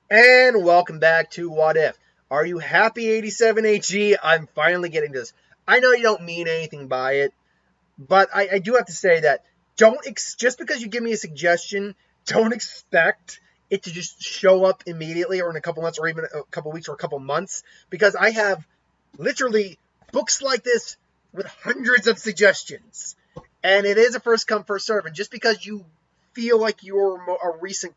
And welcome back to What If. Are you happy, 87HG? I'm finally getting this. I know you don't mean anything by it, but I do have to say that just because you give me a suggestion, don't expect it to just show up immediately or in a couple months or even a couple weeks or a couple months, because I have literally books like this with hundreds of suggestions. And it is a first come first serve. And just because you feel like you're a recent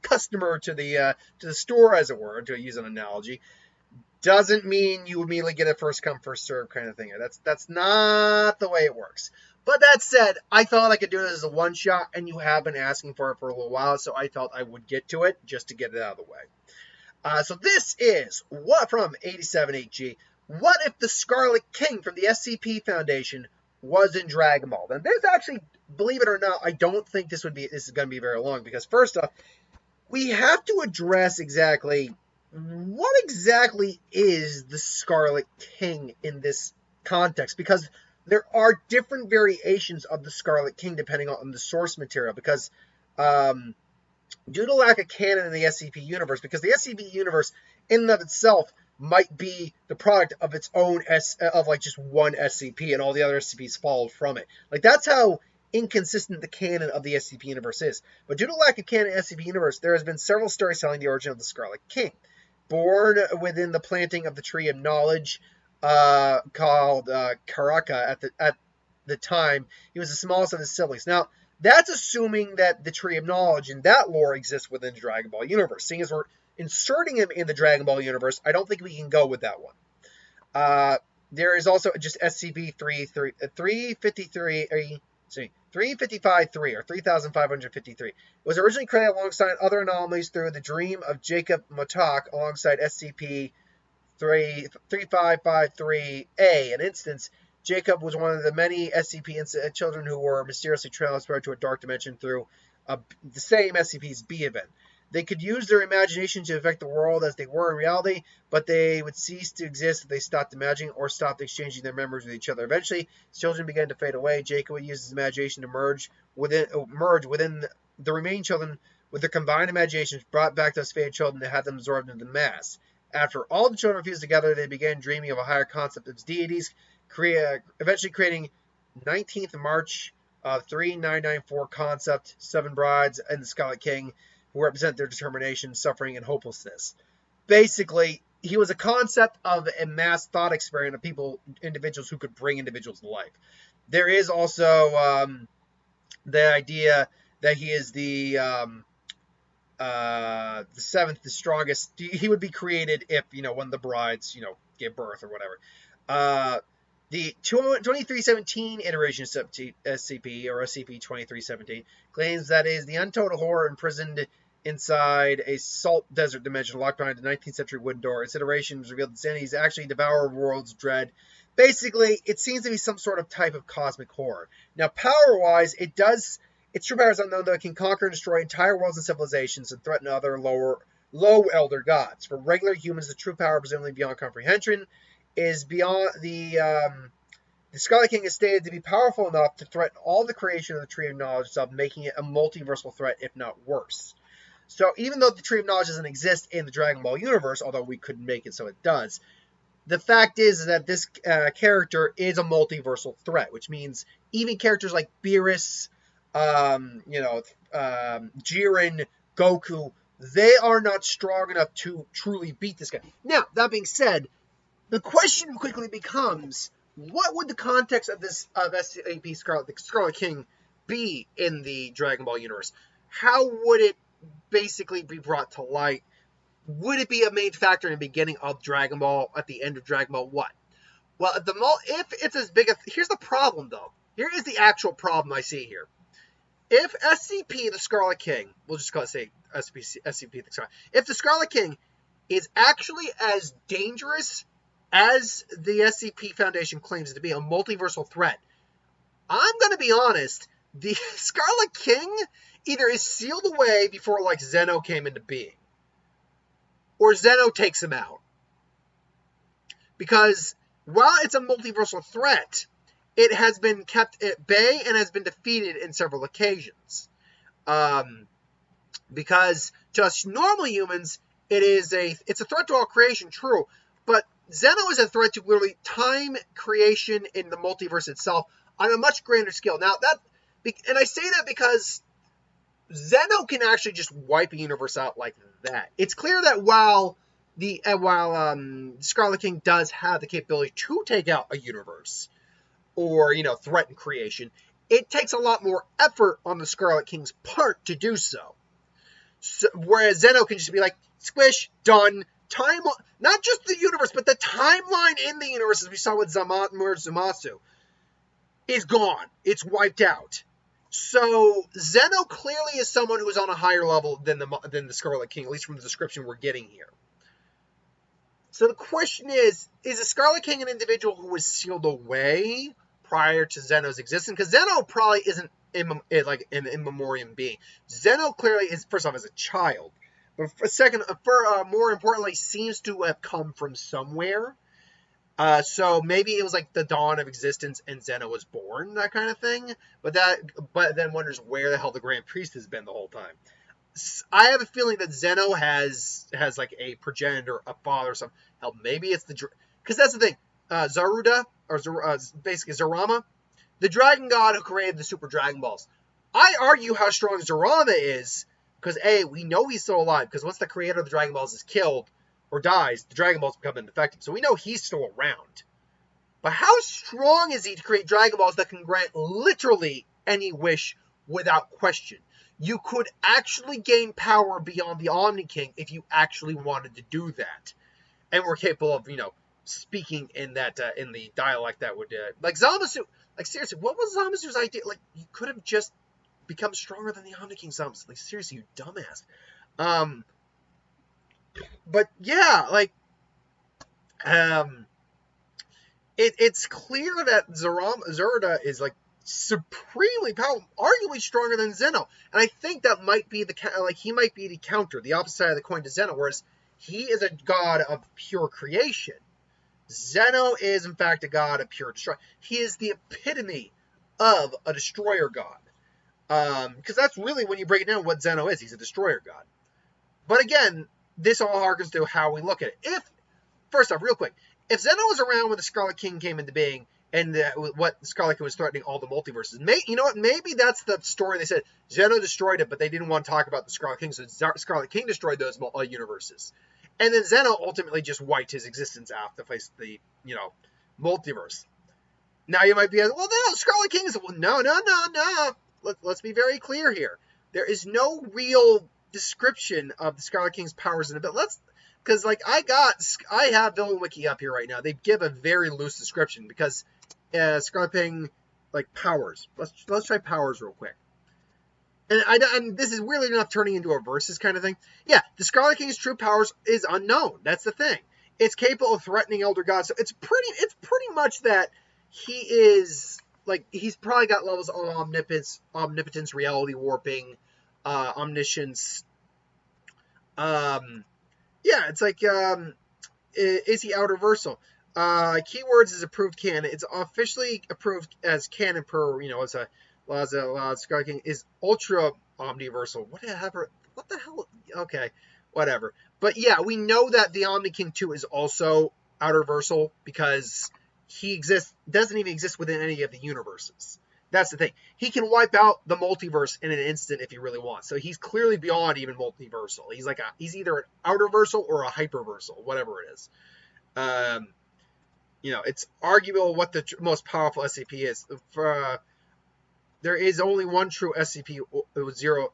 customer to the store, as it were, to use an analogy, doesn't mean you immediately get a first come first serve kind of thing. That's not the way it works. But that said, I thought I could do this as a one shot, and you have been asking for it for a little while, so I felt I would get to it just to get it out of the way. So this is what from 87HG. What if the Scarlet King from the SCP Foundation was in Dragon Ball? And there's actually, believe it or not, I don't think this is going to be very long, because first off, we have to address exactly what exactly is the Scarlet King in this context, because there are different variations of the Scarlet King depending on the source material, because due to lack of canon in the SCP universe, because the SCP universe in and of itself might be the product of its own of like just one SCP, and all the other SCPs followed from it. Like, that's how inconsistent the canon of the SCP universe is. But due to lack of canon in the SCP universe, there has been several stories telling the origin of the Scarlet King. Born within the planting of the Tree of Knowledge, called Karaka at the time, he was the smallest of his siblings. Now, that's assuming that the Tree of Knowledge and that lore exists within the Dragon Ball universe. Seeing as we're inserting him in the Dragon Ball universe, I don't think we can go with that one. There is also just SCP-353, 355-3, or 3553. It was originally created alongside other anomalies through the dream of Jacob Motok alongside SCP-3553A. An instance, Jacob was one of the many SCP children who were mysteriously transferred to a dark dimension through the same SCP's B event. They could use their imagination to affect the world as they were in reality, but they would cease to exist if they stopped imagining or stopped exchanging their memories with each other. Eventually, his children began to fade away. Jacob would use his imagination to merge within the remaining children, with their combined imaginations brought back those faded children and had them absorbed into the mass. After all the children fused together, they began dreaming of a higher concept of deities, eventually creating 19th March 3994 concept, Seven Brides, and the Scarlet King, who represent their determination, suffering, and hopelessness. Basically, he was a concept of a mass thought experiment of individuals who could bring individuals to life. There is also the idea that he is the seventh, the strongest. He would be created if, one of the brides, gave birth or whatever. The 2317 iteration of SCP, or SCP-2317, claims that it is the untold horror imprisoned inside a salt desert dimension locked behind a 19th century wooden door. Its iterations revealed that Sanity is actually devourer of worlds dread. Basically, it seems to be some sort of type of cosmic horror. Now, power-wise, its true power is unknown, though it can conquer and destroy entire worlds and civilizations and threaten other low elder gods. For regular humans, the true power, presumably beyond comprehension, is beyond the Scarlet King is stated to be powerful enough to threaten all the creation of the Tree of Knowledge itself, making it a multiversal threat, if not worse. So even though the Tree of Knowledge doesn't exist in the Dragon Ball universe, although we could make it so it does, the fact is that this character is a multiversal threat, which means even characters like Beerus, Jiren, Goku, they are not strong enough to truly beat this guy. Now, that being said, the question quickly becomes, what would the context of SCP Scarlet King be in the Dragon Ball universe? How would it basically be brought to light? Would it be a main factor in the beginning of Dragon Ball, at the end of Dragon Ball? What? Well, if it's as big as... Here's the problem, though. Here is the actual problem I see here. If SCP, the Scarlet King, we'll just say SCP, the Scarlet... If the Scarlet King is actually as dangerous as the SCP Foundation claims to be, a multiversal threat, I'm going to be honest, the Scarlet King either is sealed away before, like, Zeno came into being, or Zeno takes him out. Because while it's a multiversal threat, it has been kept at bay and has been defeated in several occasions. Because to us normal humans, it's a threat to all creation, true, but Zeno is a threat to literally time, creation, in the multiverse itself on a much grander scale. Now and I say that because Zeno can actually just wipe a universe out like that. It's clear that while Scarlet King does have the capability to take out a universe or threaten creation, it takes a lot more effort on the Scarlet King's part to do so. Whereas Zeno can just be like, squish, done. Not just the universe, but the timeline in the universe, as we saw with Zamasu, is gone. It's wiped out. So Zeno clearly is someone who is on a higher level than the Scarlet King, at least from the description we're getting here. So the question is the Scarlet King an individual who was sealed away prior to Zeno's existence? Because Zeno probably isn't an in memoriam being. Zeno clearly is, first off, as a child, but more importantly, seems to have come from somewhere. So maybe it was like the dawn of existence and Zeno was born, that kind of thing. But then wonders where the hell the Grand Priest has been the whole time. I have a feeling that Zeno has like a progenitor, a father, or something. Hell, maybe it's because that's the thing. Zaruda, or basically Zarama, the dragon god who created the Super Dragon Balls. I argue how strong Zarama is, because we know he's still alive, because once the creator of the Dragon Balls is killed or dies, the Dragon Balls become ineffective. So we know he's still around. But how strong is he to create Dragon Balls that can grant literally any wish without question? You could actually gain power beyond the Omni King if you actually wanted to do that. And we're capable of, speaking in that in the dialect that would like Zamasu. Like, seriously, what was Zamasu's idea? Like, you could have just become stronger than the Omni King, Zamasu. Like, seriously, you dumbass. But yeah, like, it's clear that Zerda is like supremely powerful, arguably stronger than Zeno, and I think that might be he might be the counter, the opposite side of the coin to Zeno, whereas he is a god of pure creation. Zeno is, in fact, a god of pure destruction. He is the epitome of a destroyer god. Because that's really, when you break it down, what Zeno is. He's a destroyer god. But again, this all harkens to how we look at it. First off, real quick, if Zeno was around when the Scarlet King came into being, and what Scarlet King was threatening all the multiverses, you know what? Maybe that's the story. They said Zeno destroyed it, but they didn't want to talk about the Scarlet King, so Scarlet King destroyed those universes. And then Zeno ultimately just wiped his existence out to face the, multiverse. Now you might be like, well, no, Scarlet King is... Well, no. Let's be very clear here. There is no real description of the Scarlet King's powers in a bit. Because, like, I have Villain Wiki up here right now. They give a very loose description because Scarlet King, like, powers. Let's try powers real quick. And this is weirdly enough turning into a versus kind of thing. Yeah, the Scarlet King's true powers is unknown. That's the thing. It's capable of threatening elder gods. So it's pretty much that he is, like, he's probably got levels of omnipotence, reality warping, omniscience. Yeah, it's like, is he outerversal? Keywords is approved canon. It's officially approved as canon per, as a Scarlet King is ultra omniversal. What the hell? Okay, whatever. But yeah, we know that the Omni King 2 is also outerversal because he doesn't even exist within any of the universes. That's the thing. He can wipe out the multiverse in an instant if he really wants. So he's clearly beyond even multiversal. He's either an outerversal or a hyperversal, whatever it is. It's arguable what the most powerful SCP is. There is only one true SCP. It was zero.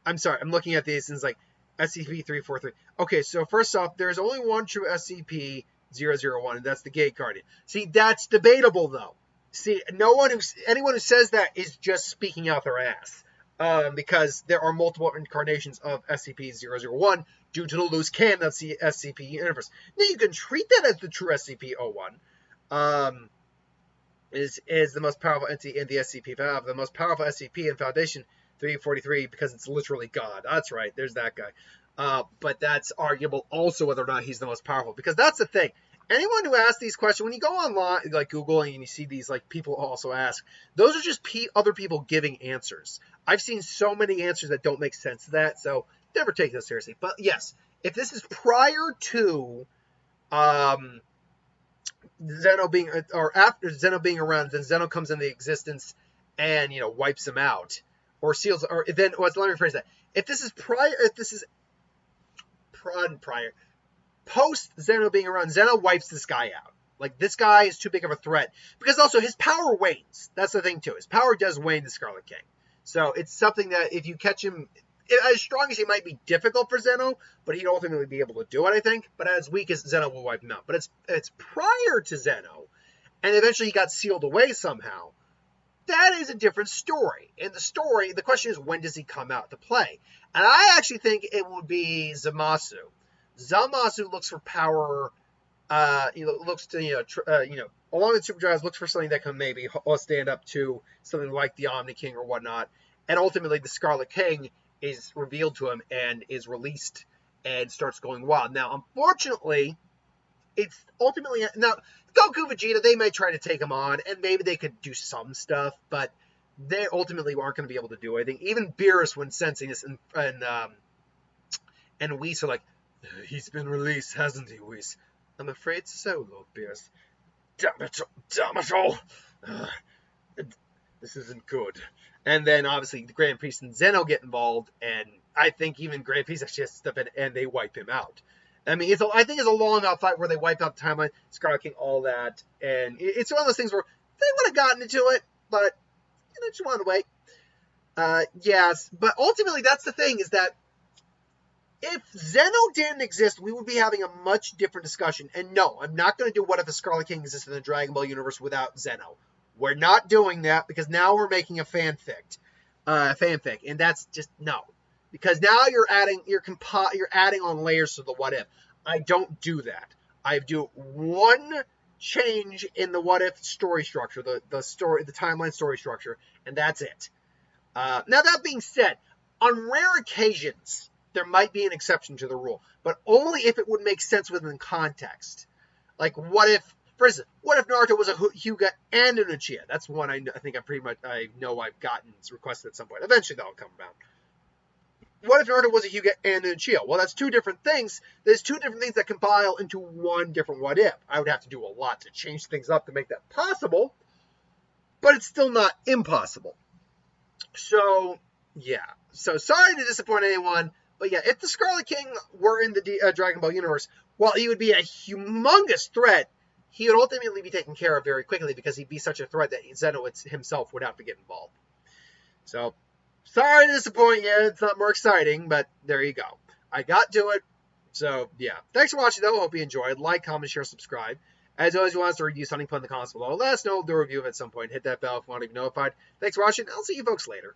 I'm sorry. I'm looking at these and it's like SCP-343. Okay, so first off, there's only one true SCP-001, and that's the Gate Guardian. See, that's debatable, though. See, anyone who says that is just speaking out their ass. Because there are multiple incarnations of SCP-001 due to the loose canon of the SCP universe. Now, you can treat that as the true SCP-01. Is the most powerful entity in the SCP-5. The most powerful SCP in Foundation 343 because it's literally God. That's right. There's that guy. But that's arguable also whether or not he's the most powerful. Because that's the thing. anyone who asks these questions, when you go online, like Google, and you see these like people also ask, those are just other people giving answers. I've seen so many answers that don't make sense to that, so never take this seriously. But yes, if this is prior to Zeno being, or after Zeno being around, then Zeno comes into existence and wipes him out, or seals, or then let me rephrase that. If this is prior, post Zeno being around, Zeno wipes this guy out. Like, this guy is too big of a threat. Because also, his power wanes. That's the thing, too. His power does wane to Scarlet King. So, it's something that if you catch him, as strong as he might be difficult for Zeno, but he'd ultimately be able to do it, I think. But as weak as Zeno will wipe him out. But it's prior to Zeno, and eventually he got sealed away somehow. That is a different story. In the story, the question is, when does he come out to play? And I actually think it would be Zamasu. Zamasu looks for power, looks to, along with Super Drives, looks for something that can maybe stand up to something like the Omni King or whatnot. And ultimately, the Scarlet King is revealed to him and is released and starts going wild. Now, unfortunately, it's ultimately, now, Goku, Vegeta, they may try to take him on, and maybe they could do some stuff, but they ultimately aren't going to be able to do anything. Even Beerus, when sensing this, and Whis are like, he's been released, hasn't he, Whis? I'm afraid so, Lord Beerus. Damn it all. This isn't good. And then, obviously, the Grand Priest and Zeno get involved, and I think even Grand Priest actually has to step in, and they wipe him out. I mean, I think it's a long-out fight where they wipe out the timeline, Scarlet King, all that, and it's one of those things where they would have gotten into it, but, just wanted to wait. Yes, but ultimately, that's the thing, is that if Zeno didn't exist, we would be having a much different discussion. And no, I'm not going to do what if a Scarlet King existed in the Dragon Ball universe without Zeno. We're not doing that, because now we're making a fanfic, and that's just no. Because now you're adding on layers to the what if. I don't do that. I do one change in the what if story structure, the timeline story structure, and that's it. Now, that being said, on rare occasions, there might be an exception to the rule, but only if it would make sense within context. Like, what if, for instance, what if Naruto was a Hyuga and an Uchiha? That's one I think I know I've gotten requested at some point. Eventually, that'll come around. What if Naruto was a Hyuga and an Uchiha? Well, that's two different things. There's two different things that compile into one different what if. I would have to do a lot to change things up to make that possible, but it's still not impossible. So, yeah. So, sorry to disappoint anyone, but yeah, if the Scarlet King were in the Dragon Ball universe, while he would be a humongous threat, he would ultimately be taken care of very quickly, because he'd be such a threat that Zeno himself would have to get involved. So, sorry to disappoint you. It's not more exciting, but there you go. I got to it. So, yeah. Thanks for watching, though. Hope you enjoyed. Like, comment, share, subscribe. As always, if you want us to review something, put in the comments below. Let us know. We'll do a review of it at some point. Hit that bell if you want to be notified. Thanks for watching. I'll see you folks later.